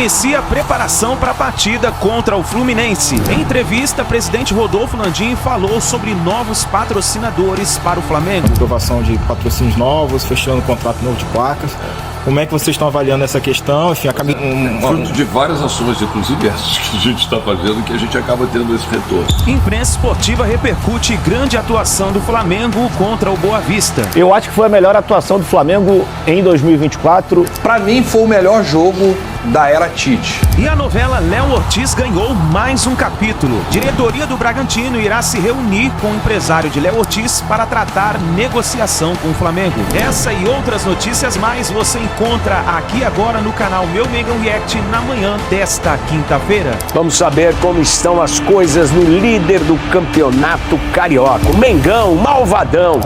inicia a preparação para a partida contra o Fluminense. Em entrevista, o presidente Rodolfo Landim falou sobre novos patrocinadores para o Flamengo. Aprovação de patrocínios novos, fechando o contrato novo de placas. Como é que vocês estão avaliando essa questão? Enfim, fruto de várias ações, inclusive essas que a gente está fazendo, que a gente acaba tendo esse retorno. Imprensa esportiva repercute grande atuação do Flamengo contra o Boa Vista. Eu acho que foi a melhor atuação do Flamengo em 2024. Para mim foi o melhor jogo da era Tite. E a novela Léo Ortiz ganhou mais um capítulo. Diretoria do Bragantino irá se reunir com o empresário de Léo Ortiz para tratar negociação com o Flamengo. Essa e outras notícias mais você encontra aqui agora no canal Meu Mengão React na manhã desta quinta-feira. Vamos saber como estão as coisas no líder do campeonato carioca, o Mengão Malvadão.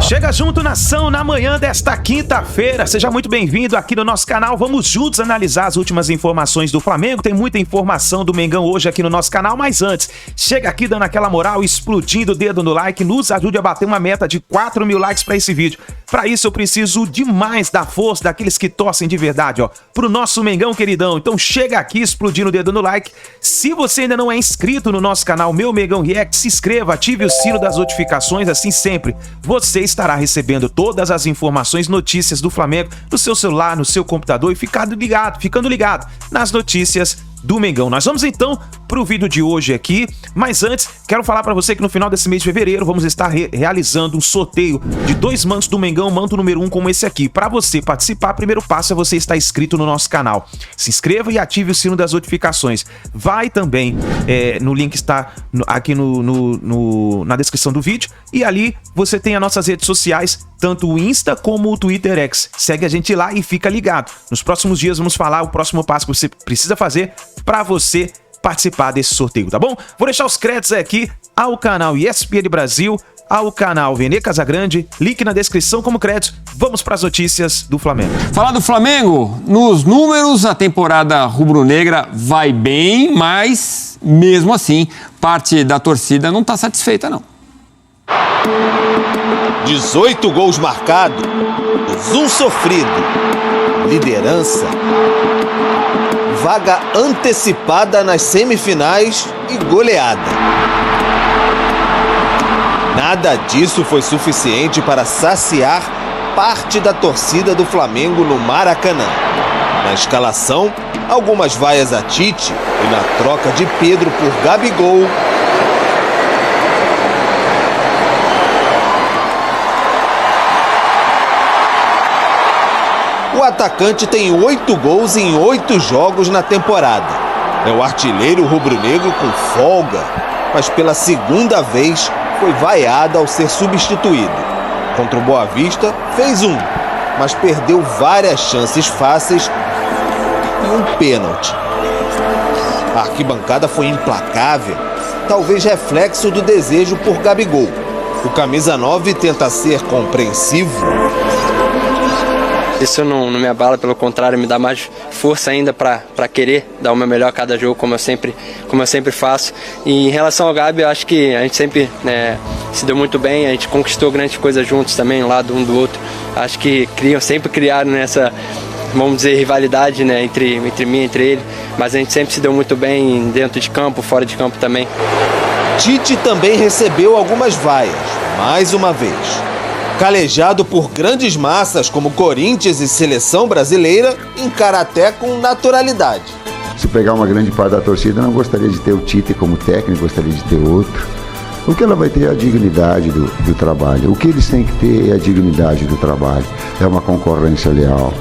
Chega junto, nação, na manhã desta quinta-feira. Seja muito bem-vindo aqui no nosso canal. Vamos juntos analisar as últimas informações do Flamengo. Tem muita informação do Mengão hoje aqui no nosso canal, mas antes, chega aqui dando aquela moral, explodindo o dedo no like, nos ajude a bater uma meta de 4.000 likes para esse vídeo. Para isso eu preciso demais da força daqueles que torcem de verdade, ó, pro nosso Mengão queridão. Então chega aqui explodindo o dedo no like. Se você ainda não é inscrito no nosso canal Meu Mengão React, se inscreva, ative o sino das notificações, assim sempre você estará recebendo todas as informações, notícias do Flamengo no seu celular, no seu computador e ficando ligado nas notícias do Mengão. Nós vamos então pro vídeo de hoje aqui, mas antes quero falar para você que no final desse mês de fevereiro vamos estar realizando um sorteio de 2 mantos do Mengão, manto número 1 como esse aqui. Para você participar, primeiro passo é você estar inscrito no nosso canal. Se inscreva e ative o sino das notificações. Vai também no link está aqui na descrição do vídeo e ali você tem as nossas redes sociais, tanto o Insta como o Twitter X. Segue a gente lá e fica ligado. Nos próximos dias vamos falar o próximo passo que você precisa fazer para você participar desse sorteio, tá bom? Vou deixar os créditos aqui ao canal ESPN Brasil, ao canal Vene Casagrande, link na descrição como créditos. Vamos para as notícias do Flamengo. Falar do Flamengo, nos números, a temporada rubro-negra vai bem, mas mesmo assim, parte da torcida não está satisfeita, não. 18 gols marcados, 1 sofrido, liderança, vaga antecipada nas semifinais e goleada. Nada disso foi suficiente para saciar parte da torcida do Flamengo no Maracanã. Na escalação, algumas vaias a Tite e na troca de Pedro por Gabigol, o atacante tem 8 gols em 8 jogos na temporada. É o artilheiro rubro-negro com folga, mas pela segunda vez foi vaiado ao ser substituído. Contra o Boa Vista, fez 1, mas perdeu várias chances fáceis e um pênalti. A arquibancada foi implacável, talvez reflexo do desejo por Gabigol. O camisa 9 tenta ser compreensivo. Isso não me abala, pelo contrário, me dá mais força ainda para querer dar o meu melhor a cada jogo, como eu sempre faço. E em relação ao Gabi, eu acho que a gente sempre se deu muito bem, a gente conquistou grandes coisas juntos também, um lado um do outro. Acho que sempre criaram nessa, vamos dizer, rivalidade, né, entre mim e entre ele, mas a gente sempre se deu muito bem dentro de campo, fora de campo também. Tite também recebeu algumas vaias, mais uma vez. Calejado por grandes massas como Corinthians e Seleção Brasileira, encara até com naturalidade. Se pegar uma grande parte da torcida, não gostaria de ter o Tite como técnico, gostaria de ter outro. O que ela vai ter é a dignidade do trabalho. O que eles têm que ter é a dignidade do trabalho. É uma concorrência leal.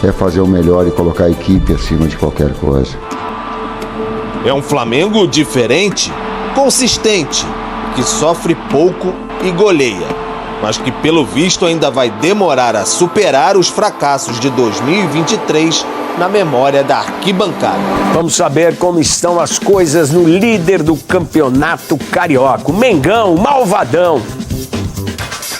É fazer o melhor e colocar a equipe acima de qualquer coisa. É um Flamengo diferente, consistente, que sofre pouco e goleia, mas que pelo visto ainda vai demorar a superar os fracassos de 2023 na memória da arquibancada. Vamos saber como estão as coisas no líder do campeonato carioca, o Mengão Malvadão.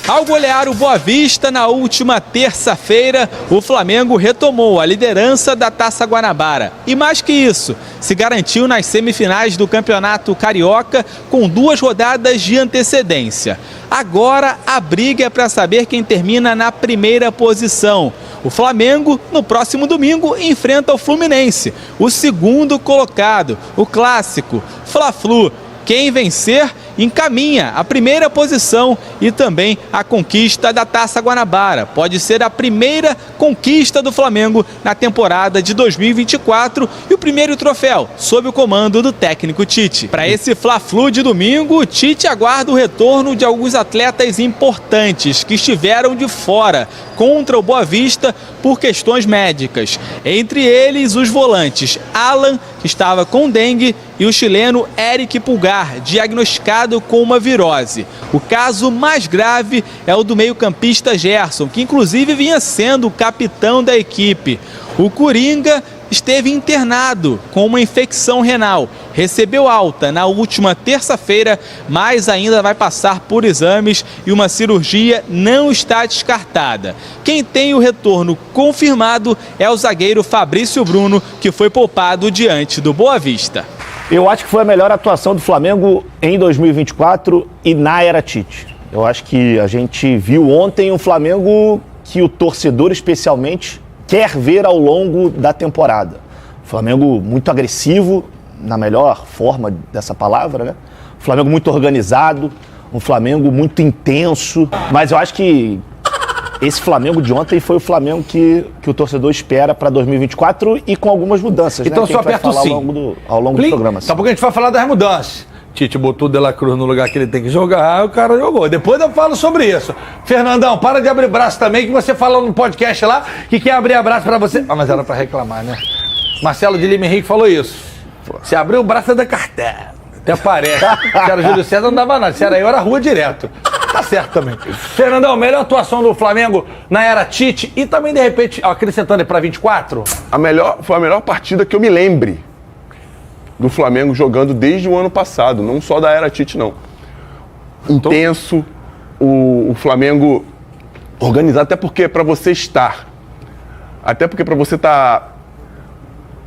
Ao golear o Boa Vista na última terça-feira, o Flamengo retomou a liderança da Taça Guanabara. E mais que isso, se garantiu nas semifinais do Campeonato Carioca com 2 rodadas de antecedência. Agora a briga é para saber quem termina na primeira posição. O Flamengo, no próximo domingo, enfrenta o Fluminense, o segundo colocado, o clássico Fla-Flu. Quem vencer encaminha a primeira posição e também a conquista da Taça Guanabara. Pode ser a primeira conquista do Flamengo na temporada de 2024 e o primeiro troféu sob o comando do técnico Tite. Para esse Fla-Flu de domingo, Tite aguarda o retorno de alguns atletas importantes que estiveram de fora contra o Boa Vista por questões médicas. Entre eles, os volantes Alan, que estava com dengue, e o chileno Eric Pulgar, diagnosticado com uma virose. O caso mais grave é o do meio-campista Gerson, que inclusive vinha sendo o capitão da equipe. O Coringa esteve internado com uma infecção renal, recebeu alta na última terça-feira, mas ainda vai passar por exames e uma cirurgia não está descartada. Quem tem o retorno confirmado é o zagueiro Fabrício Bruno, que foi poupado diante do Boa Vista. Eu acho que foi a melhor atuação do Flamengo em 2024 e na era Tite. Eu acho que a gente viu ontem um Flamengo que o torcedor especialmente quer ver ao longo da temporada. Flamengo muito agressivo, na melhor forma dessa palavra, né? Flamengo muito organizado, um Flamengo muito intenso. Mas eu acho que esse Flamengo de ontem foi o Flamengo que o torcedor espera para 2024 e com algumas mudanças, então, né? Que a gente vai falar ao longo do programa. Daqui a pouco a gente vai falar das mudanças. Tite botou o De La Cruz no lugar que ele tem que jogar, o cara jogou. Depois eu falo sobre isso. Fernandão, para de abrir braço também, que você falou no podcast lá que quer abrir braço pra você. Ah, mas era pra reclamar, né? Marcelo de Lima Henrique falou isso. Se abrir o braço é da carteira. Até parece. Se era Júlio César não dava nada. Se era eu, era rua direto. Tá certo também. Fernandão, melhor atuação do Flamengo na era Tite e também, de repente, acrescentando aí pra 24? Foi a melhor partida que eu me lembre do Flamengo jogando desde o ano passado, não só da era Tite, não. Intenso, o Flamengo organizado, até porque para você estar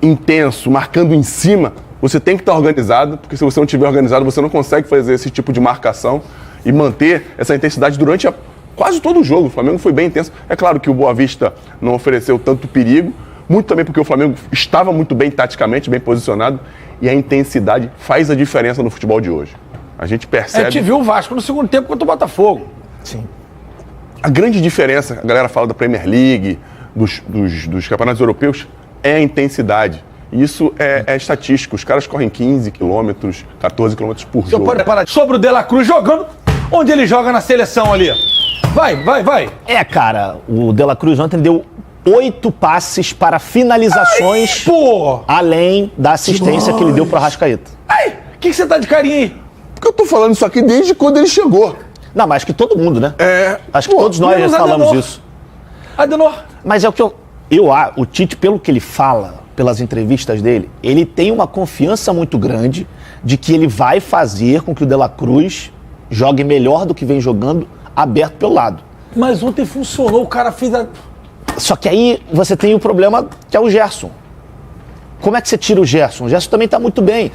intenso, marcando em cima, você tem que estar organizado, porque se você não estiver organizado, você não consegue fazer esse tipo de marcação e manter essa intensidade durante quase todo o jogo. O Flamengo foi bem intenso. É claro que o Boa Vista não ofereceu tanto perigo, muito também porque o Flamengo estava muito bem taticamente, bem posicionado, e a intensidade faz a diferença no futebol de hoje. A gente percebe... A gente viu o Vasco no segundo tempo contra o Botafogo. Sim. A grande diferença, a galera fala da Premier League, dos campeonatos europeus, é a intensidade. Isso é estatístico. Os caras correm 15 quilômetros, 14 quilômetros por jogo. Pode parar sobre o De La Cruz jogando onde ele joga na seleção ali. Vai. Cara, o De La Cruz ontem deu 8 passes para finalizações, além da assistência que ele deu pro Arrascaeta. O que você tá de carinha aí? Porque eu tô falando isso aqui desde quando ele chegou. Não, mas acho que todo mundo, né? Acho que todos nós já falamos isso. Adenor. Mas é o que o Tite, pelo que ele fala, pelas entrevistas dele, ele tem uma confiança muito grande de que ele vai fazer com que o De La Cruz jogue melhor do que vem jogando, aberto pelo lado. Mas ontem funcionou, o cara fez a... Só que aí você tem o problema que é o Gerson. Como é que você tira o Gerson? O Gerson também está muito bem.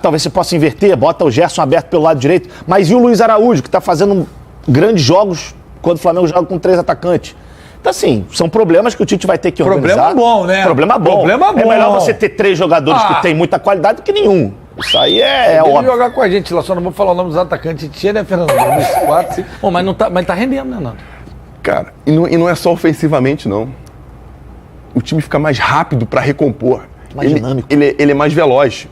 Talvez você possa inverter, bota o Gerson aberto pelo lado direito. Mas e o Luiz Araújo, que está fazendo grandes jogos quando o Flamengo joga com 3 atacantes? Então, assim, são problemas que o Tite vai ter que organizar. Problema bom, né? Problema bom. É melhor você ter 3 jogadores que têm muita qualidade do que nenhum. Isso aí é óbvio. Jogar com a gente lá, só não vou falar o nome dos atacantes. Tinha, né, Fernando? 4, 5. Bom, mas tá rendendo, né, Nando? Cara, e não é só ofensivamente, não. O time fica mais rápido para recompor. Mais dinâmico. Ele é mais veloz.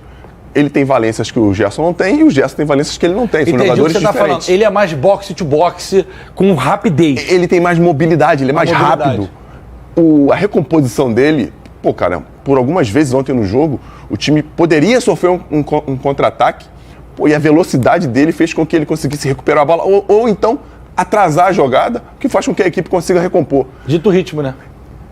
Ele tem valências que o Gerson não tem e o Gerson tem valências que ele não tem. São jogadores o que você diferentes. tá falando. Ele é mais boxe to boxe, com rapidez. Ele tem mais mobilidade, ele é mais rápido. A recomposição dele, cara, por algumas vezes ontem no jogo, o time poderia sofrer um contra-ataque, e a velocidade dele fez com que ele conseguisse recuperar a bola, ou então atrasar a jogada, o que faz com que a equipe consiga recompor. Dita o ritmo, né?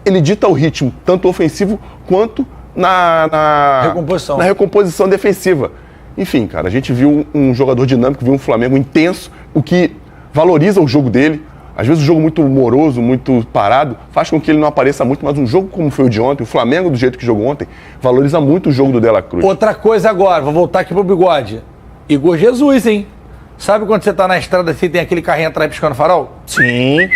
Ele dita o ritmo, tanto ofensivo quanto na recomposição defensiva. Enfim, cara, a gente viu um jogador dinâmico, viu um Flamengo intenso, o que valoriza o jogo dele. Às vezes o jogo muito moroso, muito parado, faz com que ele não apareça muito, mas um jogo como foi o de ontem, o Flamengo do jeito que jogou ontem, valoriza muito o jogo do De La Cruz. Outra coisa agora, vou voltar aqui pro Bigode. Igor Jesus, hein? Sabe quando você tá na estrada assim, tem aquele carrinho atrás piscando farol? Sim.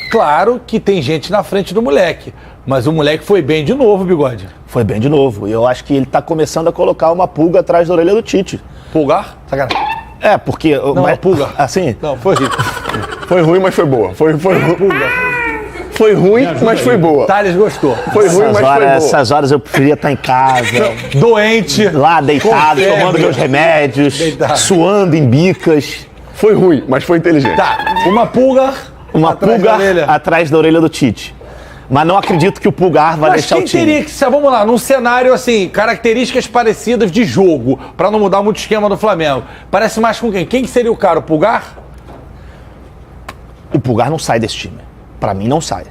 Claro que tem gente na frente do moleque, mas o moleque foi bem de novo, Bigode. Foi bem de novo. E eu acho que ele tá começando a colocar uma pulga atrás da orelha do Tite. Pulgar? Sacanagem. É, porque... Não, mas, pulga. Assim... Não, foi horrível. Foi ruim, mas foi boa. Foi ruim, mas foi boa. Thales gostou. Foi ruim, mas foi boa. Essas horas eu preferia estar em casa. Doente. Lá, deitado, tomando meus remédios, suando em bicas. Foi ruim, mas foi inteligente. Tá, uma pulga atrás da orelha do Tite. Mas não acredito que o Pulgar vai deixar o time. Mas quem teria que ser, vamos lá, num cenário assim, características parecidas de jogo, pra não mudar muito o esquema do Flamengo. Parece mais com quem? Quem que seria o cara? O Pulgar? O Pulgar não sai desse time. Pra mim, não sai.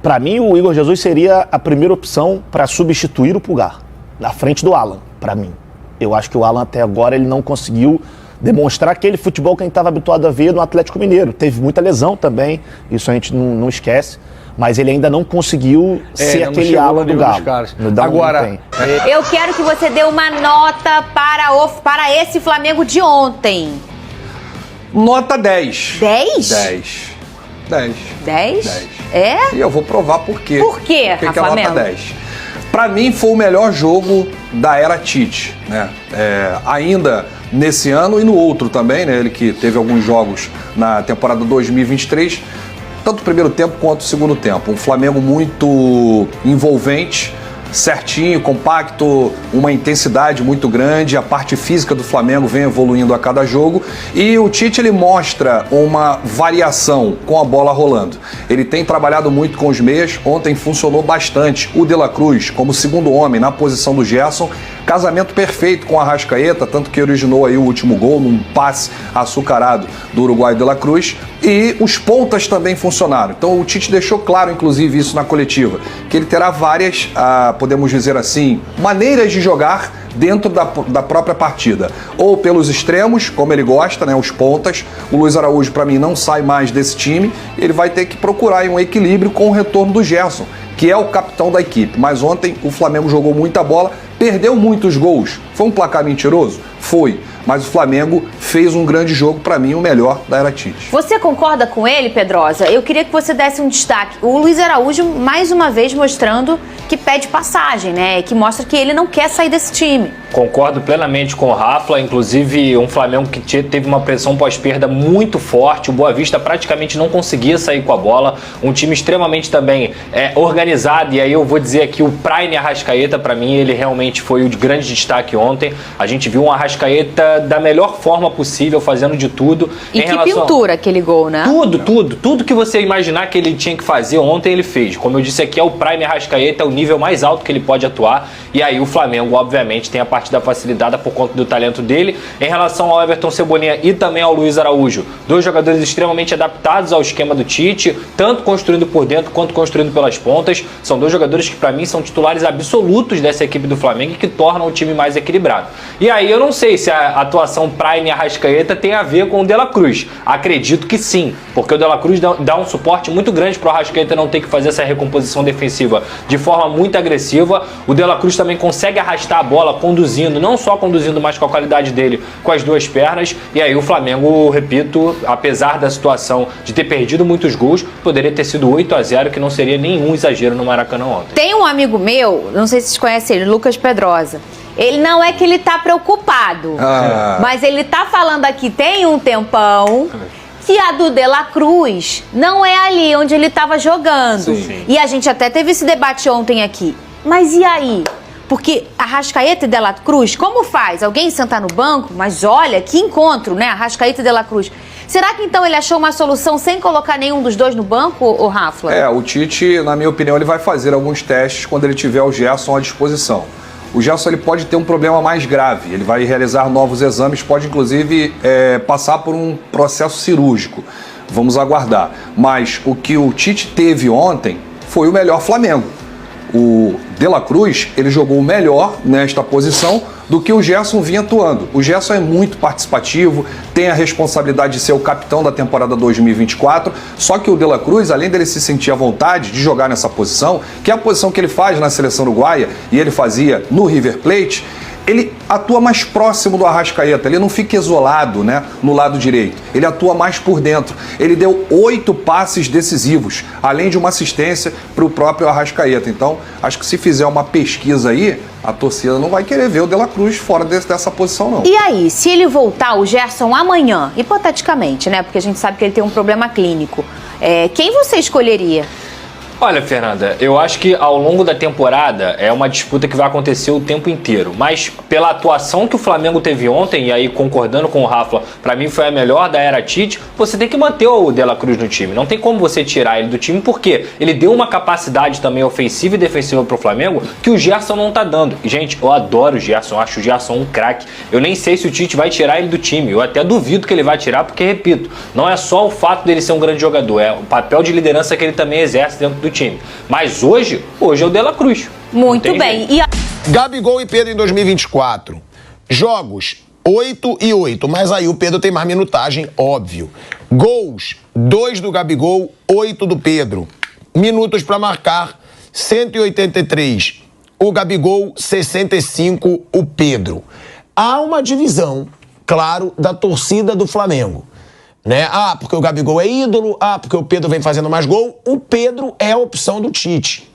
Pra mim, o Igor Jesus seria a primeira opção pra substituir o Pulgar. Na frente do Alan, pra mim. Eu acho que o Alan, até agora, ele não conseguiu demonstrar aquele futebol que a gente estava habituado a ver no Atlético Mineiro. Teve muita lesão também, isso a gente não esquece. Mas ele ainda não conseguiu ser aquele Alan do Galo. Agora, eu quero que você dê uma nota para esse Flamengo de ontem. Nota 10. 10? 10. 10. 10? 10. É? E eu vou provar por quê. Por quê, Por que é nota 10? Pra mim foi o melhor jogo da era Tite, né? Ainda nesse ano e no outro também, né? Ele que teve alguns jogos na temporada 2023, tanto o primeiro tempo quanto o segundo tempo. Um Flamengo muito envolvente, certinho, compacto, uma intensidade muito grande, a parte física do Flamengo vem evoluindo a cada jogo e o Tite ele mostra uma variação com a bola rolando. Ele tem trabalhado muito com os meias, ontem funcionou bastante o De La Cruz como segundo homem na posição do Gerson, casamento perfeito com a Arrascaeta, tanto que originou aí o último gol num passe açucarado do uruguaio De La Cruz, e os pontas também funcionaram. Então o Tite deixou claro, inclusive, isso na coletiva, que ele terá várias, podemos dizer assim, maneiras de jogar dentro da própria partida. Ou pelos extremos, como ele gosta, né, os pontas. O Luiz Araújo, para mim, não sai mais desse time. Ele vai ter que procurar aí um equilíbrio com o retorno do Gerson, que é o capitão da equipe. Mas ontem o Flamengo jogou muita bola, perdeu muitos gols. Foi um placar mentiroso? Foi. Mas o Flamengo fez um grande jogo, para mim, o melhor da era Tite. Você concorda com ele, Pedrosa? Eu queria que você desse um destaque. O Luiz Araújo, mais uma vez, mostrando que pede passagem, né? Que mostra que ele não quer sair desse time. Concordo plenamente com o Rafa, inclusive um Flamengo que teve uma pressão pós-perda muito forte, o Boa Vista praticamente não conseguia sair com a bola, um time extremamente também organizado, e aí eu vou dizer aqui o Prime Arrascaeta, para mim ele realmente foi o grande destaque ontem. A gente viu um Arrascaeta da melhor forma possível, fazendo de tudo. E que pintura aquele gol, né? Tudo que você imaginar que ele tinha que fazer ontem ele fez. Como eu disse aqui, é o Prime Arrascaeta, é o nível mais alto que ele pode atuar, e aí o Flamengo obviamente tem a partida facilitada por conta do talento dele. Em relação ao Everton Cebolinha e também ao Luiz Araújo, dois jogadores extremamente adaptados ao esquema do Tite, tanto construindo por dentro quanto construindo pelas pontas. São dois jogadores que para mim são titulares absolutos dessa equipe do Flamengo e que tornam o time mais equilibrado. E aí eu não sei se a atuação Prime Arrascaeta tem a ver com o De La Cruz. Acredito que sim, porque o De La Cruz dá um suporte muito grande para o Arrascaeta não ter que fazer essa recomposição defensiva de forma muito agressiva. O De La Cruz também consegue arrastar a bola conduzindo, não só conduzindo, mas com a qualidade dele com as duas pernas. E aí o Flamengo, repito, apesar da situação de ter perdido muitos gols, poderia ter sido 8-0, que não seria nenhum exagero no Maracanã ontem. Tem um amigo meu, não sei se vocês conhecem ele, Lucas Pedrosa. Ele não é que ele tá preocupado, mas ele tá falando aqui tem um tempão que a do De La Cruz não é ali onde ele tava jogando. Sim. E a gente até teve esse debate ontem aqui. Mas e aí? Porque Arrascaeta e De La Cruz, como faz? Alguém sentar no banco? Mas olha, que encontro, né? Arrascaeta e De La Cruz. Será que então ele achou uma solução sem colocar nenhum dos dois no banco, o Rafa? O Tite, na minha opinião, ele vai fazer alguns testes quando ele tiver o Gerson à disposição. O Gerson ele pode ter um problema mais grave, ele vai realizar novos exames, pode inclusive passar por um processo cirúrgico. Vamos aguardar. Mas o que o Tite teve ontem foi o melhor Flamengo. O De La Cruz, ele jogou melhor nesta posição do que o Gerson vinha atuando. O Gerson é muito participativo, tem a responsabilidade de ser o capitão da temporada 2024, só que o De La Cruz, além dele se sentir à vontade de jogar nessa posição, que é a posição que ele faz na seleção uruguaia e ele fazia no River Plate, ele atua mais próximo do Arrascaeta, ele não fica isolado, né, no lado direito, ele atua mais por dentro. Ele deu 8 passes decisivos, além de uma assistência para o próprio Arrascaeta. Então, acho que se fizer uma pesquisa aí, a torcida não vai querer ver o De La Cruz fora dessa posição, não. E aí, se ele voltar, o Gerson, amanhã, hipoteticamente, né, porque a gente sabe que ele tem um problema clínico, quem você escolheria? Olha, Fernanda, eu acho que ao longo da temporada é uma disputa que vai acontecer o tempo inteiro. Mas pela atuação que o Flamengo teve ontem, e aí concordando com o Rafa, pra mim foi a melhor da era Tite, você tem que manter o De La Cruz no time. Não tem como você tirar ele do time, porque ele deu uma capacidade também ofensiva e defensiva pro Flamengo que o Gerson não tá dando. E, gente, eu adoro o Gerson, acho o Gerson um craque. Eu nem sei se o Tite vai tirar ele do time. Eu até duvido que ele vai tirar, porque, repito, não é só o fato dele ser um grande jogador, é o papel de liderança que ele também exerce dentro do time. Mas hoje é o De La Cruz. Muito bem. Gabigol e Pedro em 2024. Jogos 8 e 8, mas aí o Pedro tem mais minutagem, óbvio. Gols, 2 do Gabigol, 8 do Pedro. Minutos para marcar, 183. O Gabigol, 65, o Pedro. Há uma divisão, claro, da torcida do Flamengo. Né? Ah, porque o Gabigol é ídolo, porque o Pedro vem fazendo mais gol. O Pedro é a opção do Tite.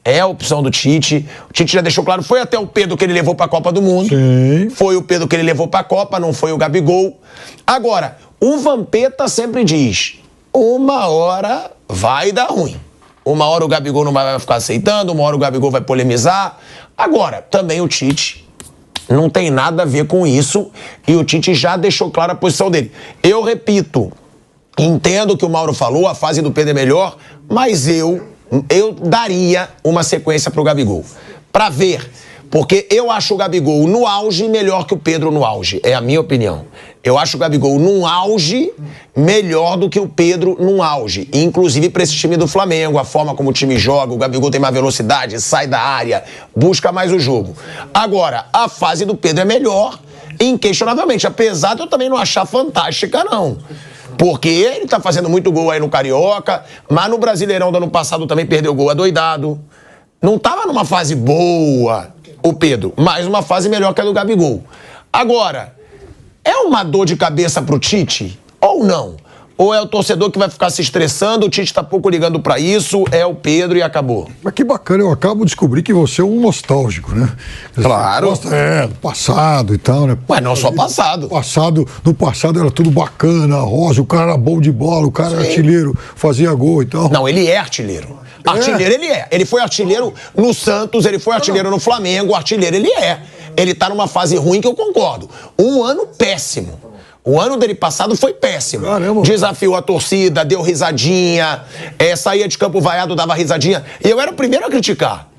É a opção do Tite. O Tite já deixou claro, foi até o Pedro que ele levou pra Copa do Mundo. Sim. Foi o Pedro que ele levou pra Copa, não foi o Gabigol. Agora, o Vampeta sempre diz, uma hora vai dar ruim. Uma hora o Gabigol não vai ficar aceitando, uma hora o Gabigol vai polemizar. Agora, também o Tite não tem nada a ver com isso e o Tite já deixou clara a posição dele. Eu repito, entendo o que o Mauro falou, a fase do Pedro é melhor, mas eu daria uma sequência pro Gabigol. Pra ver, porque eu acho o Gabigol no auge melhor que o Pedro no auge, é a minha opinião. Eu acho o Gabigol num auge melhor do que o Pedro num auge. Inclusive para esse time do Flamengo, a forma como o time joga, o Gabigol tem mais velocidade, sai da área, busca mais o jogo. Agora, a fase do Pedro é melhor, inquestionavelmente, apesar de eu também não achar fantástica, não. Porque ele tá fazendo muito gol aí no Carioca, mas no Brasileirão do ano passado também perdeu gol adoidado. Não tava numa fase boa o Pedro, mas uma fase melhor que a do Gabigol. Agora, é uma dor de cabeça pro Tite ou não? Ou é o torcedor que vai ficar se estressando, o Tite tá pouco ligando pra isso, é o Pedro e acabou? Mas que bacana, eu acabo de descobrir que você é um nostálgico, né? Claro. Gosta, do passado e tal, né? Mas não só passado. No passado era tudo bacana, rosa, o cara era bom de bola, o cara era artilheiro, fazia gol e tal. Não, ele é artilheiro. Artilheiro ele é. Ele foi artilheiro no Santos, ele foi artilheiro no Flamengo, artilheiro ele é. Ele tá numa fase ruim que eu concordo. Um ano péssimo. O ano dele passado foi péssimo. Caramba. Desafiou a torcida, deu risadinha, saía de campo vaiado, dava risadinha. E eu era o primeiro a criticar.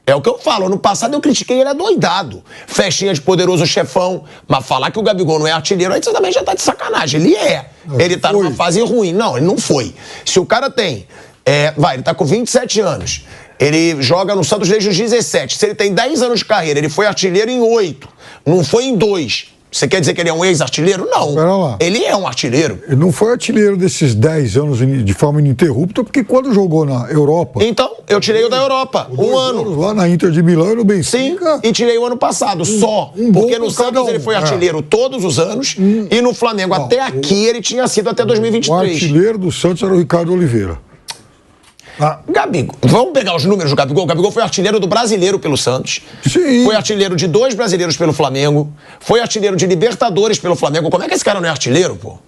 É o que eu falo, ano passado eu critiquei ele adoidado. Festinha de poderoso chefão. Mas falar que o Gabigol não é artilheiro, aí você também já tá de sacanagem. Ele é. Ele tá numa fase ruim. Não, ele não foi. Se o cara tem... ele tá com 27 anos. Ele joga no Santos desde os 17. Se ele tem 10 anos de carreira, ele foi artilheiro em 8. Não foi em 2. Você quer dizer que ele é um ex-artilheiro? Não. Pera lá. Ele é um artilheiro. Ele não foi artilheiro desses 10 anos de forma ininterrupta, porque quando jogou na Europa... Então, eu tirei o da Europa. Um ano. Lá na Inter de Milão e no Benfica. Sim, e tirei o ano passado, só. Porque no Santos ele foi artilheiro todos os anos e no Flamengo até aqui ele tinha sido até 2023. O artilheiro do Santos era o Ricardo Oliveira. Gabigol, vamos pegar os números do Gabigol. O Gabigol foi artilheiro do Brasileiro pelo Santos. Sim. Foi artilheiro de 2 brasileiros pelo Flamengo. Foi artilheiro de Libertadores pelo Flamengo. Como é que esse cara não é artilheiro, pô?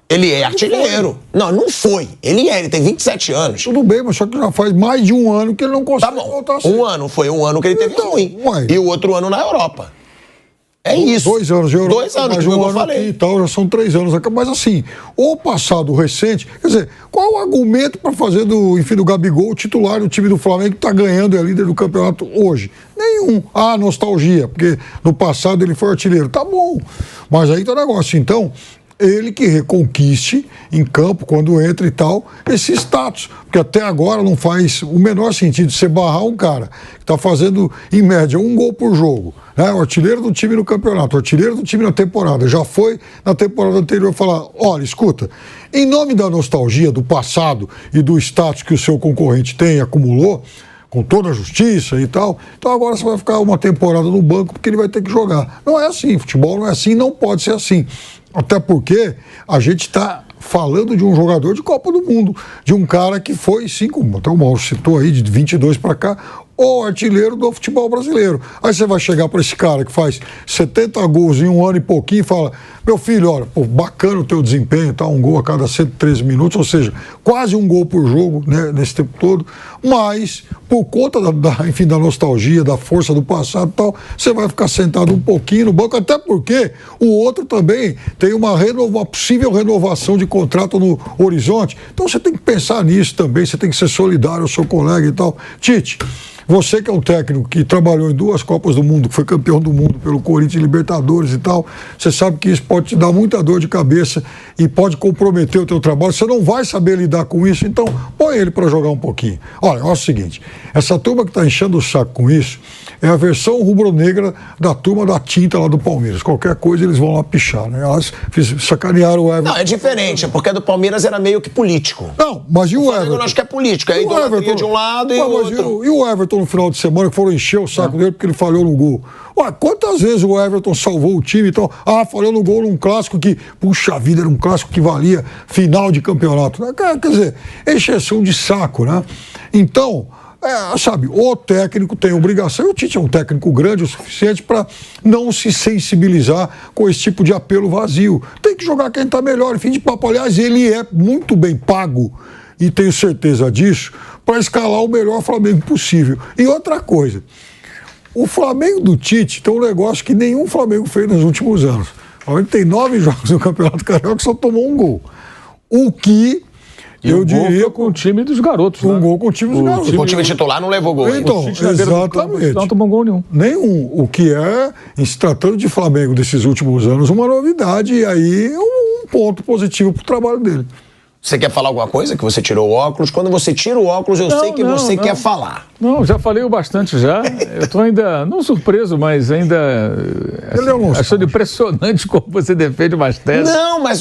Ele é artilheiro. Não foi. Ele tem 27 anos. Tudo bem, mas só que já faz mais de um ano que ele não consegue voltar assim. Foi um ano que ele teve ruim. E o outro ano na Europa. É isso. 2 anos de Europa. 2 anos, mais como um eu ano falei. Aqui e tal, já são 3 anos. Mas assim, o passado recente, quer dizer, qual o argumento para fazer do Gabigol titular do time do Flamengo que tá ganhando e é líder do campeonato hoje? Nenhum. Nostalgia, porque no passado ele foi artilheiro. Tá bom. Mas aí tá o negócio. Então, ele que reconquiste em campo, quando entra e tal, esse status. Porque até agora não faz o menor sentido você barrar um cara que está fazendo, em média, 1 gol por jogo. Né? O artilheiro do time no campeonato, o artilheiro do time na temporada. Já foi na temporada anterior falar, olha, escuta, em nome da nostalgia, do passado e do status que o seu concorrente tem e acumulou, com toda a justiça e tal. Então agora você vai ficar uma temporada no banco porque ele vai ter que jogar. Não é assim, futebol não é assim, não pode ser assim. Até porque a gente está falando de um jogador de Copa do Mundo, de um cara que foi até o Mauro citou aí, de 22 para cá, o artilheiro do futebol brasileiro. Aí você vai chegar para esse cara que faz 70 gols em um ano e pouquinho e fala, meu filho, olha, pô, bacana o teu desempenho, tá? Um gol a cada 113 minutos, ou seja, quase um gol por jogo, né, nesse tempo todo, mas por conta da nostalgia, da força do passado e tal, você vai ficar sentado um pouquinho no banco, até porque o outro também tem uma possível renovação de contrato no horizonte. Então você tem que pensar nisso também, você tem que ser solidário ao seu colega e tal. Tite, você que é um técnico que trabalhou em 2 Copas do Mundo, que foi campeão do mundo pelo Corinthians, Libertadores e tal, você sabe que isso pode te dar muita dor de cabeça e pode comprometer o teu trabalho. Você não vai saber lidar com isso, então põe ele para jogar um pouquinho. Olha o seguinte, essa turma que está enchendo o saco com isso é a versão rubro-negra da turma da tinta lá do Palmeiras. Qualquer coisa eles vão lá pichar, né? Elas sacanearam o Everton. Não, é diferente, porque a do Palmeiras era meio que político. Não, mas e o Everton? Eu acho que é político, é idolatria de um lado e o outro. E o Everton no final de semana que foram encher o saco dele porque ele falhou no gol. Ué, quantas vezes o Everton salvou o time? Então, falhou no gol num clássico que, puxa vida, era um clássico que valia final de campeonato. Quer dizer, encheção de saco, né? Então, sabe, o técnico tem obrigação, e o Tite é um técnico grande o suficiente para não se sensibilizar com esse tipo de apelo vazio. Tem que jogar quem está melhor, fim de papo. Aliás, ele é muito bem pago, e tenho certeza disso, para escalar o melhor Flamengo possível. E outra coisa, o Flamengo do Tite tem um negócio que nenhum Flamengo fez nos últimos anos. O Flamengo tem 9 jogos no Campeonato Carioca e só tomou um gol. O que eu diria com o time dos garotos. Um gol com o time dos garotos. O time titular não levou gol. Então, exatamente. Não tomou gol nenhum. Nenhum. O que é, em se tratando de Flamengo desses últimos anos, uma novidade. E aí um ponto positivo para o trabalho dele. Você quer falar alguma coisa? Que você tirou o óculos? Quando você tira o óculos, eu sei que você quer falar. Não, já falei o bastante já. Eu estou ainda, não surpreso, mas ainda achando impressionante como você defende umas teses. Não, mas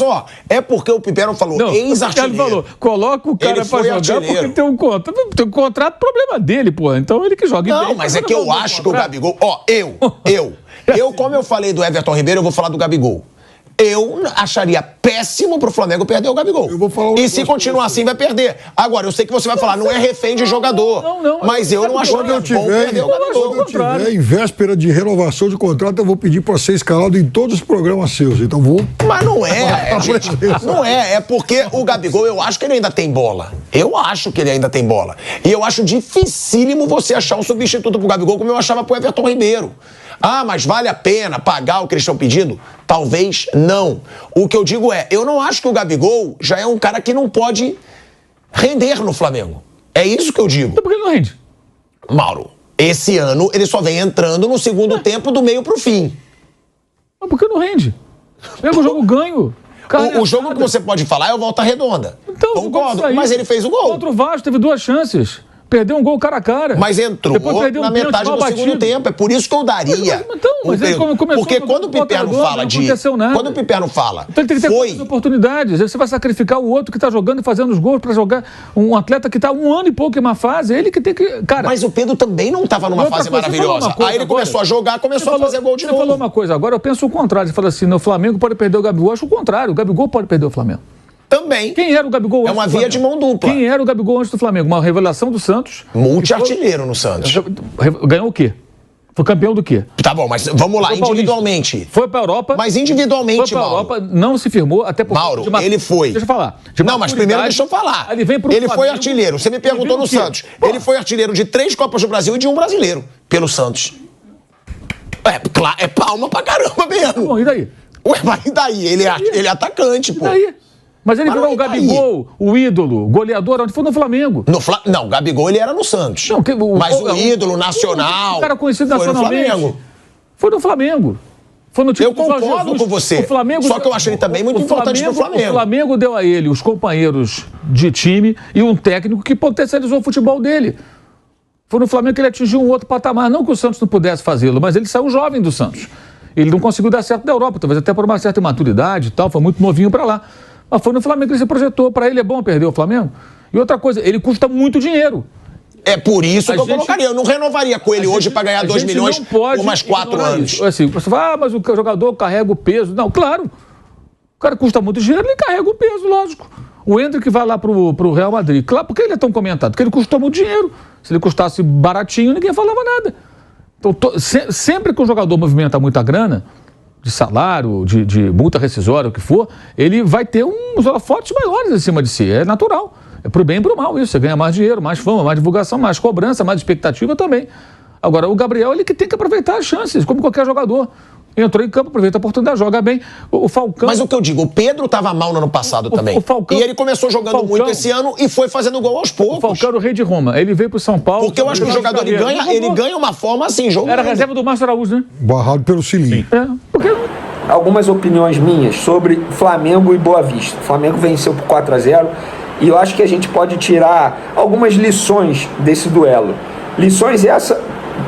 é porque o Piperno falou, ex-artilheiro. Ele falou, coloca o cara para jogar artilheiro. Porque tem um contrato. Tem um contrato, problema dele, pô. Então ele que joga bem. Não, mas é que eu acho que o Gabigol... Eu, como eu falei do Everton Ribeiro, eu vou falar do Gabigol. Eu acharia péssimo pro Flamengo perder o Gabigol. E se continuar assim, vai perder. Agora, eu sei que você vai falar, não é refém de jogador. Mas eu não acho que bom perder o Gabigol. Quando eu tiver em véspera de renovação de contrato, eu vou pedir para ser escalado em todos os programas seus. Então vou... Mas não é, gente. Não é. É porque o Gabigol, eu acho que ele ainda tem bola. Eu acho que ele ainda tem bola. E eu acho dificílimo você achar um substituto pro Gabigol como eu achava pro Everton Ribeiro. Mas vale a pena pagar o que eles estão pedindo? Talvez não. O que eu digo é, eu não acho que o Gabigol já é um cara que não pode render no Flamengo. É isso que eu digo. Então por que ele não rende? Mauro, esse ano ele só vem entrando no segundo tempo do meio pro fim. Mas por que não rende? Pega o jogo ganho. O jogo que você pode falar é o Volta Redonda. Então, concordo, mas ele fez o gol. Contra o Vasco teve 2 chances. Perdeu um gol cara a cara. Mas entrou na metade do segundo tempo. É por isso que eu daria. Mas ele começou. Porque quando o Piperno fala de... Quando o Piperno fala... Então ele tem que ter oportunidades. Você vai sacrificar o outro que está jogando e fazendo os gols para jogar um atleta que está 1 ano e pouco em uma fase. Ele que tem que... Cara, mas o Pedro também não estava numa fase maravilhosa. Aí ele começou a jogar, começou a fazer gol de novo. Você falou uma coisa. Agora eu penso o contrário. Você fala assim, no Flamengo pode perder o Gabigol. Eu acho o contrário. O Gabigol pode perder o Flamengo. Também. Quem era o Gabigol antes do Flamengo? É uma via de mão dupla. Quem era o Gabigol antes do Flamengo? Uma revelação do Santos. Multi-artilheiro no Santos. Ganhou o quê? Foi campeão do quê? Tá bom, mas vamos lá, individualmente. Foi pra Europa. Mas individualmente, foi pra Europa, não se firmou, até porque... Mauro, ele foi. Deixa eu falar. Não, mas primeiro deixa eu falar. Ele foi artilheiro. Você me perguntou no Santos. Ele foi artilheiro de 3 Copas do Brasil e de 1 brasileiro pelo Santos. É palma pra caramba mesmo. Bom, e daí? Mas e daí? Ele é atacante, pô. E daí? Mas ele virou o Gabigol, o ídolo, goleador, onde foi no Flamengo. Não, o Gabigol ele era no Santos. Não, mas o ídolo nacional. O cara conhecido nacionalmente. Foi no Flamengo. Foi no time Eu concordo com você. Só que eu acho ele também muito importante pro Flamengo. O Flamengo deu a ele os companheiros de time e um técnico que potencializou o futebol dele. Foi no Flamengo que ele atingiu um outro patamar. Não que o Santos não pudesse fazê-lo, mas ele saiu jovem do Santos. Ele não conseguiu dar certo na Europa, talvez até por uma certa imaturidade e tal, foi muito novinho para lá. Mas foi no Flamengo que ele se projetou. Para ele é bom perder o Flamengo. E outra coisa, ele custa muito dinheiro. É por isso que eu gente- colocaria. Eu não renovaria com ele hoje para ganhar 2 milhões por mais 4 anos. Isso. Assim, você fala, mas o jogador carrega o peso. Não, claro. O cara custa muito dinheiro, ele carrega o peso, lógico. O Endrick vai lá pro Real Madrid. Claro, por que ele é tão comentado? Porque ele custou muito dinheiro. Se ele custasse baratinho, ninguém falava nada. Então, sempre que o jogador movimenta muita grana, de salário, de multa rescisória, o que for, ele vai ter uns holofotes maiores em cima de si. É natural. É pro bem e pro mal isso. Você ganha mais dinheiro, mais fama, mais divulgação, mais cobrança, mais expectativa também. Agora, o Gabriel, ele que tem que aproveitar as chances, como qualquer jogador. Entrou em campo, aproveita a oportunidade, joga bem. O Falcão... Mas o que eu digo, o Pedro estava mal no ano passado também. Falcão, e ele começou jogando muito esse ano e foi fazendo gol aos poucos. O Falcão era o rei de Roma. Ele veio pro São Paulo... Porque eu acho que o jogador ele ganha uma forma assim, jogando. Era reserva do Márcio Araújo, né? Barrado pelo cilindro. Algumas opiniões minhas sobre Flamengo e Boa Vista. O Flamengo venceu por 4-0 e eu acho que a gente pode tirar algumas lições desse duelo. Lições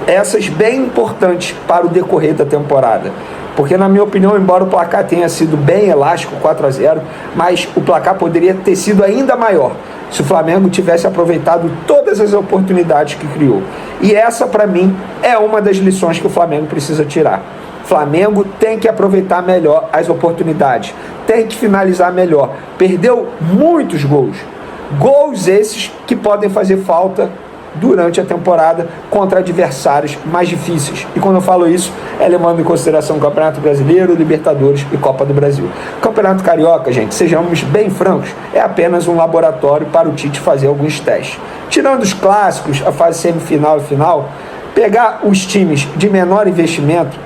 essas bem importantes para o decorrer da temporada. Porque, na minha opinião, embora o placar tenha sido bem elástico, 4-0, mas o placar poderia ter sido ainda maior se o Flamengo tivesse aproveitado todas as oportunidades que criou. E essa, para mim, é uma das lições que o Flamengo precisa tirar. O Flamengo tem que aproveitar melhor as oportunidades, tem que finalizar melhor. Perdeu muitos gols. Gols esses que podem fazer falta durante a temporada contra adversários mais difíceis. E quando eu falo isso, é levando em consideração o Campeonato Brasileiro, Libertadores e Copa do Brasil. Campeonato Carioca, gente, sejamos bem francos, é apenas um laboratório para o Tite fazer alguns testes. Tirando os clássicos, a fase semifinal e final, pegar os times de menor investimento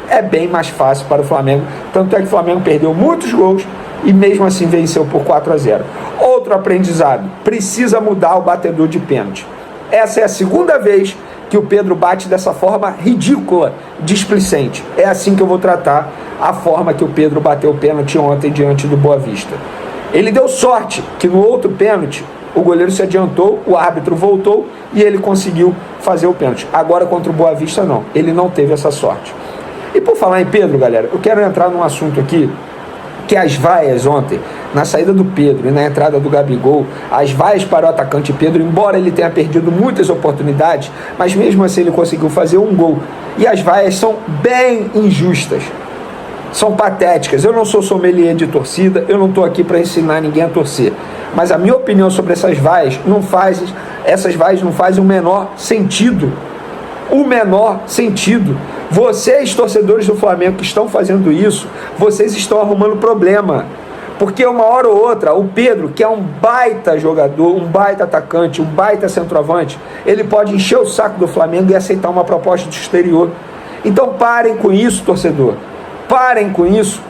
é bem mais fácil para o Flamengo. Tanto é que o Flamengo perdeu muitos gols e mesmo assim venceu por 4-0. Outro aprendizado, precisa mudar o batedor de pênalti. Essa é a segunda vez que o Pedro bate dessa forma ridícula, displicente. É assim que eu vou tratar a forma que o Pedro bateu o pênalti ontem diante do Boa Vista. Ele deu sorte que no outro pênalti o goleiro se adiantou, o árbitro voltou e ele conseguiu fazer o pênalti. Agora contra o Boa Vista não, ele não teve essa sorte. E por falar em Pedro, galera, eu quero entrar num assunto aqui, que as vaias ontem, na saída do Pedro e na entrada do Gabigol, as vaias para o atacante Pedro, embora ele tenha perdido muitas oportunidades, mas mesmo assim ele conseguiu fazer um gol. E as vaias são bem injustas, são patéticas. Eu não sou sommelier de torcida, eu não estou aqui para ensinar ninguém a torcer. Mas a minha opinião sobre essas vaias não fazem o menor sentido. O menor sentido. Vocês, torcedores do Flamengo que estão fazendo isso, vocês estão arrumando problema. Porque uma hora ou outra, o Pedro, que é um baita jogador, um baita atacante, um baita centroavante, ele pode encher o saco do Flamengo e aceitar uma proposta do exterior. Então parem com isso, torcedor. Parem com isso.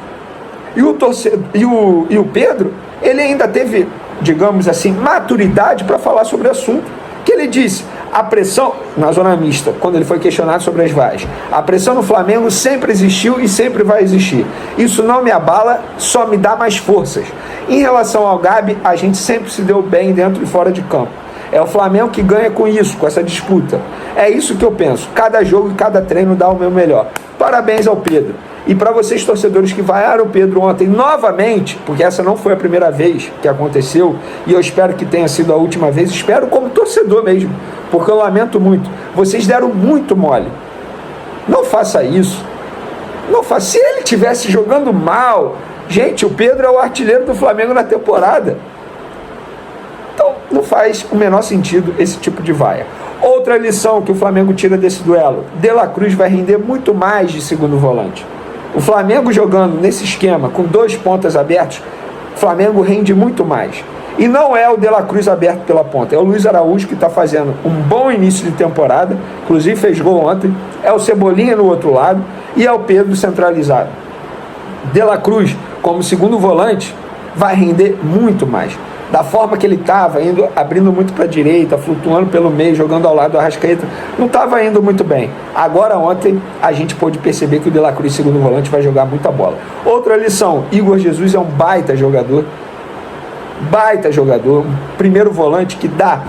E o Pedro, ele ainda teve, digamos assim, maturidade para falar sobre o assunto. Que ele disse, a pressão, na zona mista, quando ele foi questionado sobre as vaias, a pressão no Flamengo sempre existiu e sempre vai existir. Isso não me abala, só me dá mais forças. Em relação ao Gabi, a gente sempre se deu bem dentro e fora de campo. É o Flamengo que ganha com isso, com essa disputa. É isso que eu penso. Cada jogo e cada treino dá o meu melhor. Parabéns ao Pedro. E para vocês, torcedores, que vaiaram o Pedro ontem novamente, porque essa não foi a primeira vez que aconteceu, e eu espero que tenha sido a última vez, espero como torcedor mesmo, porque eu lamento muito. Vocês deram muito mole. Não faça isso. Não faça. Se ele estivesse jogando mal, gente, o Pedro é o artilheiro do Flamengo na temporada. Então, não faz o menor sentido esse tipo de vaia. Outra lição que o Flamengo tira desse duelo: De La Cruz vai render muito mais de segundo volante. O Flamengo jogando nesse esquema, com 2 pontas abertos, o Flamengo rende muito mais. E não é o De La Cruz aberto pela ponta, é o Luiz Araújo que está fazendo um bom início de temporada, inclusive fez gol ontem, é o Cebolinha no outro lado e é o Pedro centralizado. De La Cruz, como segundo volante, vai render muito mais. Da forma que ele estava, abrindo muito para a direita, flutuando pelo meio, jogando ao lado do Arrascaeta, não estava indo muito bem. Agora, ontem, a gente pôde perceber que o De La Cruz, segundo volante, vai jogar muita bola. Outra lição: Igor Jesus é um baita jogador. baita jogador, um primeiro volante que dá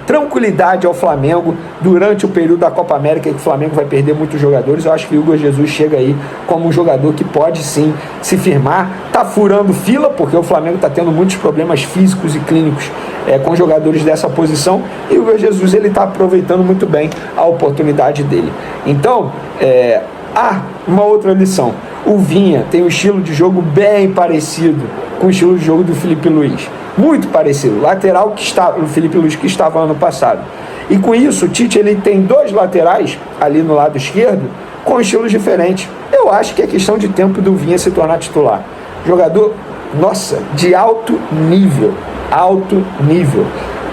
tranquilidade ao Flamengo durante o período da Copa América, que o Flamengo vai perder muitos jogadores. Eu acho que o Igor Jesus chega aí como um jogador que pode sim se firmar. Tá furando fila, porque o Flamengo está tendo muitos problemas físicos e clínicos com jogadores dessa posição, e o Igor Jesus ele está aproveitando muito bem a oportunidade dele. Então, uma outra lição: o Vinha tem um estilo de jogo bem parecido com o estilo de jogo do Felipe Luiz, muito parecido, lateral que está o Felipe Luiz que estava ano passado. E com isso o Tite ele tem 2 laterais ali no lado esquerdo com estilos diferentes. Eu acho que é questão de tempo do Vinha se tornar titular. Jogador, nossa, de alto nível,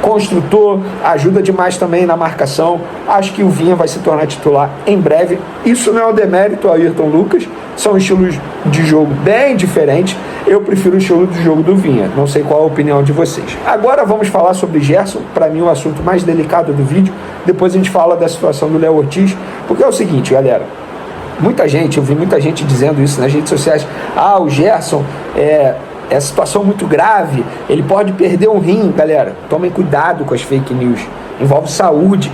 construtor, ajuda demais também na marcação. Acho que o Vinha vai se tornar titular em breve. Isso não é um demérito ao Ayrton Lucas, são estilos de jogo bem diferentes. Eu prefiro o estilo de jogo do Vinha, não sei qual a opinião de vocês. Agora vamos falar sobre Gerson, para mim o assunto mais delicado do vídeo. Depois a gente fala da situação do Léo Ortiz, porque é o seguinte, galera, eu vi muita gente dizendo isso nas redes sociais: o Gerson é situação muito grave, ele pode perder um rim. Galera, tomem cuidado com as fake news, envolve saúde.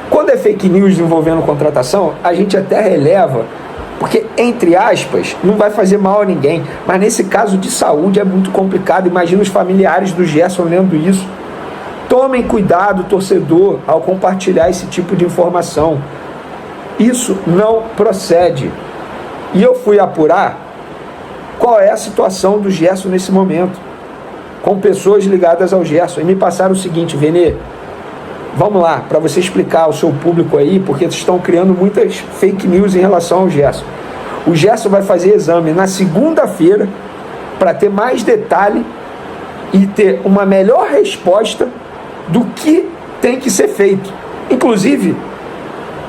Quando é fake news envolvendo contratação, a gente até releva, porque, entre aspas, não vai fazer mal a ninguém, mas nesse caso de saúde é muito complicado. Imagina os familiares do Gerson lendo isso. Tomem cuidado, torcedor, ao compartilhar esse tipo de informação. Isso não procede. E eu fui apurar qual é a situação do Gerson nesse momento, com pessoas ligadas ao Gerson, e me passaram o seguinte: Venê, vamos lá, para você explicar ao seu público aí, porque estão criando muitas fake news em relação ao Gerson. O Gerson vai fazer exame na segunda-feira para ter mais detalhe e ter uma melhor resposta do que tem que ser feito. Inclusive,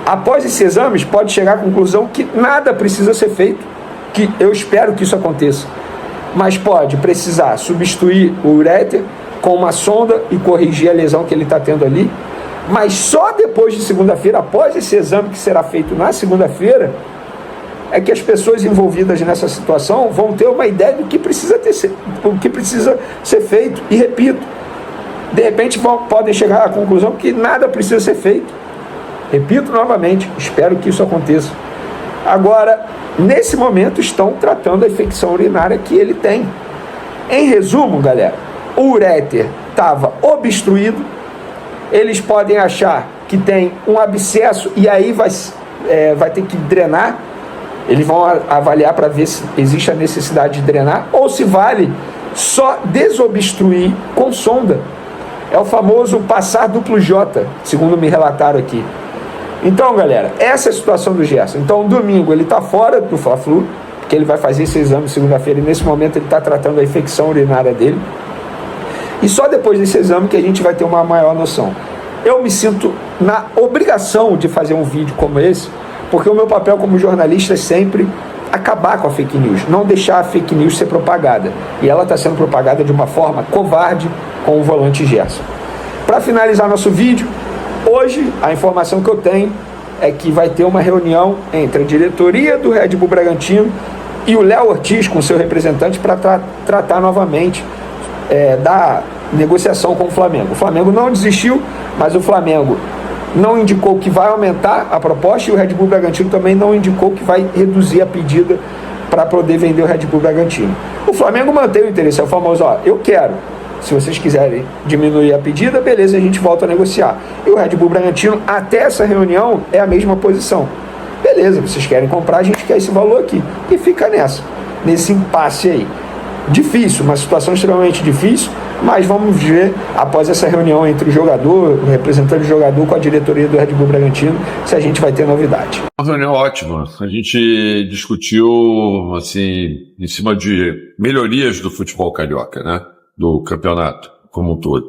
após esses exames, pode chegar à conclusão que nada precisa ser feito, que eu espero que isso aconteça, mas pode precisar substituir o uréter com uma sonda e corrigir a lesão que ele está tendo ali, mas só depois de segunda-feira, após esse exame que será feito na segunda-feira, é que as pessoas envolvidas nessa situação vão ter uma ideia do que precisa ser feito. E repito, de repente podem chegar à conclusão que nada precisa ser feito. Repito novamente, espero que isso aconteça. Agora, nesse momento, estão tratando a infecção urinária que ele tem. Em resumo, galera, o uréter estava obstruído. Eles podem achar que tem um abscesso e aí vai ter que drenar. Eles vão avaliar para ver se existe a necessidade de drenar ou se vale só desobstruir com sonda. É o famoso passar duplo J, segundo me relataram aqui. Então, galera, essa é a situação do Gerson. Então, domingo ele está fora do Fla-Flu, porque ele vai fazer esse exame segunda-feira e nesse momento ele está tratando a infecção urinária dele. E só depois desse exame que a gente vai ter uma maior noção. Eu me sinto na obrigação de fazer um vídeo como esse, porque o meu papel como jornalista é sempre acabar com a fake news, não deixar a fake news ser propagada. E ela está sendo propagada de uma forma covarde com o volante Gerson. Para finalizar nosso vídeo, hoje a informação que eu tenho é que vai ter uma reunião entre a diretoria do Red Bull Bragantino e o Léo Ortiz com seu representante para tratar novamente da negociação com o Flamengo. O Flamengo não desistiu, mas o Flamengo não indicou que vai aumentar a proposta e o Red Bull Bragantino também não indicou que vai reduzir a pedida para poder vender o Red Bull Bragantino. O Flamengo mantém o interesse, é o famoso, eu quero. Se vocês quiserem diminuir a pedida, beleza, a gente volta a negociar. E o Red Bull Bragantino, até essa reunião, é a mesma posição. Beleza, vocês querem comprar, a gente quer esse valor aqui. E fica nesse impasse aí. Difícil, uma situação extremamente difícil, mas vamos ver, após essa reunião entre o jogador, o representante do jogador com a diretoria do Red Bull Bragantino, se a gente vai ter novidade. Uma reunião ótima. A gente discutiu, assim, em cima de melhorias do futebol carioca, né? Do campeonato como um todo.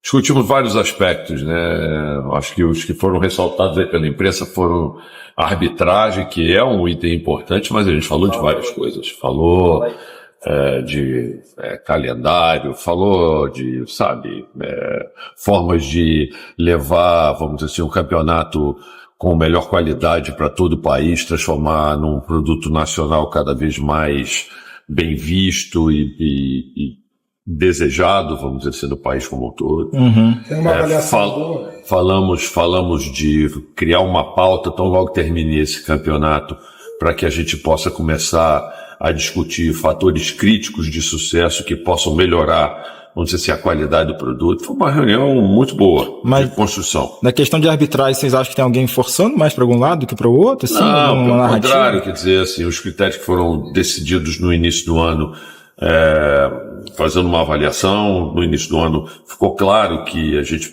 Discutimos vários aspectos, né? Acho que os que foram ressaltados aí pela imprensa foram a arbitragem, que é um item importante, mas a gente falou de várias coisas. Falou de calendário, falou de, formas de levar, vamos dizer assim, um campeonato com melhor qualidade para todo o país, transformar num produto nacional cada vez mais bem visto e desejado, vamos dizer assim, do país como um todo. Tem uma avaliação boa. Falamos de criar uma pauta tão logo termine esse campeonato para que a gente possa começar a discutir fatores críticos de sucesso que possam melhorar, vamos dizer assim, a qualidade do produto. Foi uma reunião muito boa de construção. Na questão de arbitragem, vocês acham que tem alguém forçando mais para algum lado do que para o outro? Assim, não, pelo contrário, quer dizer, assim, os critérios que foram decididos no início do ano, fazendo uma avaliação, no início do ano ficou claro que a gente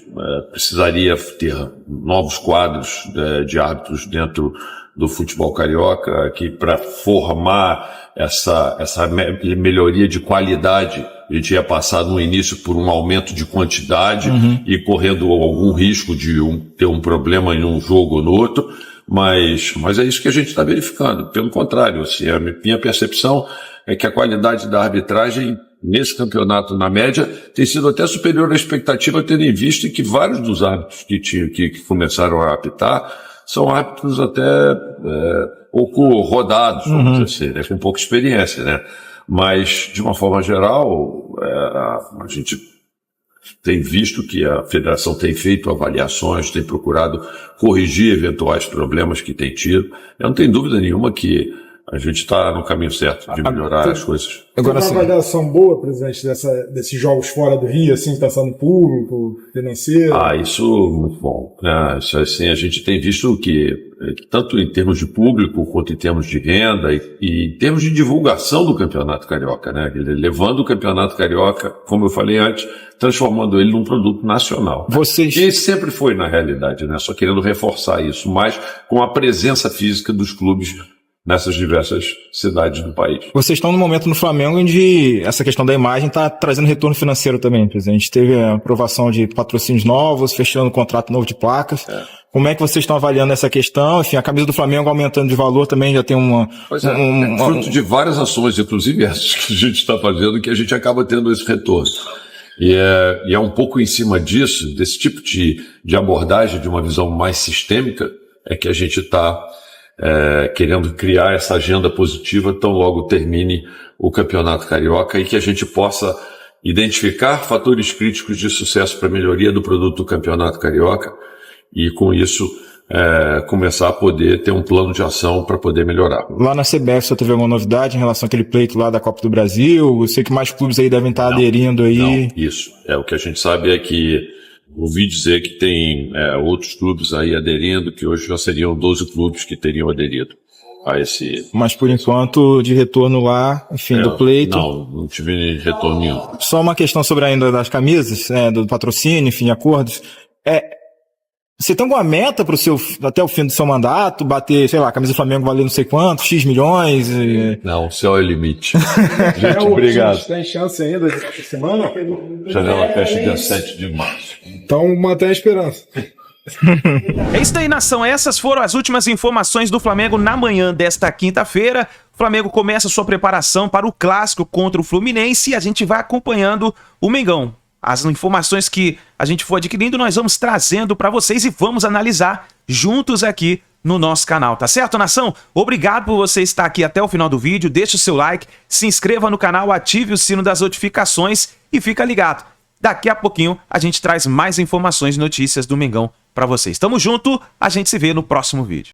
precisaria ter novos quadros de árbitros dentro do futebol carioca, que para formar essa melhoria de qualidade, a gente ia passar no início por um aumento de quantidade e correndo algum risco de ter um problema em um jogo ou no outro, mas é isso que a gente está verificando. Pelo contrário, assim, a minha percepção é que a qualidade da arbitragem nesse campeonato, na média, tem sido até superior à expectativa, tendo em vista que vários dos árbitros que começaram a apitar são árbitros até pouco rodados, vamos dizer assim, né, com pouca experiência, né? Mas, de uma forma geral, a gente tem visto que a federação tem feito avaliações, tem procurado corrigir eventuais problemas que tem tido. Eu não tenho dúvida nenhuma que a gente está no caminho certo de melhorar as coisas. Agora, uma avaliação boa, presidente, desses jogos fora do Rio, assim, pensando no público, financeiro? Isso muito bom. Isso, assim, a gente tem visto que, tanto em termos de público, quanto em termos de renda e em termos de divulgação do Campeonato Carioca, né? Levando o Campeonato Carioca, como eu falei antes, transformando ele num produto nacional. E sempre foi, na realidade, né? Só querendo reforçar isso, mas com a presença física dos clubes nessas diversas cidades do país. Vocês estão no momento no Flamengo onde essa questão da imagem está trazendo retorno financeiro também, presidente. Teve a aprovação de patrocínios novos, fechando um contrato novo de placas. Como é que vocês estão avaliando essa questão? Enfim, a camisa do Flamengo aumentando de valor também já tem fruto de várias ações, inclusive essas que a gente está fazendo, que a gente acaba tendo esse retorno. E é um pouco em cima disso, desse tipo de abordagem, de uma visão mais sistêmica, é que a gente está querendo criar essa agenda positiva tão logo termine o Campeonato Carioca e que a gente possa identificar fatores críticos de sucesso para a melhoria do produto do Campeonato Carioca e, com isso, começar a poder ter um plano de ação para poder melhorar. Lá na CBF, você teve alguma novidade em relação àquele pleito lá da Copa do Brasil? Eu sei que mais clubes aí devem estar aderindo aí. Não, isso. O que a gente sabe é que ouvi dizer que tem outros clubes aí aderindo, que hoje já seriam 12 clubes que teriam aderido a esse... Mas por enquanto, de retorno lá, enfim, do pleito... Não tive retorno nenhum. Só uma questão sobre ainda das camisas, do patrocínio, enfim, acordos. Você tem alguma meta até o fim do seu mandato, bater, sei lá, a camisa do Flamengo valer não sei quanto, X milhões? Não, o céu é o limite. Gente, obrigado. Tem chance ainda essa semana? Janela fecha dia 7 de março. Então mantém a esperança. É isso aí, nação. Essas foram as últimas informações do Flamengo na manhã desta quinta-feira. O Flamengo começa sua preparação para o clássico contra o Fluminense e a gente vai acompanhando o Mengão. As informações que a gente for adquirindo, nós vamos trazendo para vocês e vamos analisar juntos aqui no nosso canal, tá certo, nação? Obrigado por você estar aqui até o final do vídeo, deixa o seu like, se inscreva no canal, ative o sino das notificações e fica ligado. Daqui a pouquinho a gente traz mais informações e notícias do Mengão para vocês. Tamo junto, a gente se vê no próximo vídeo.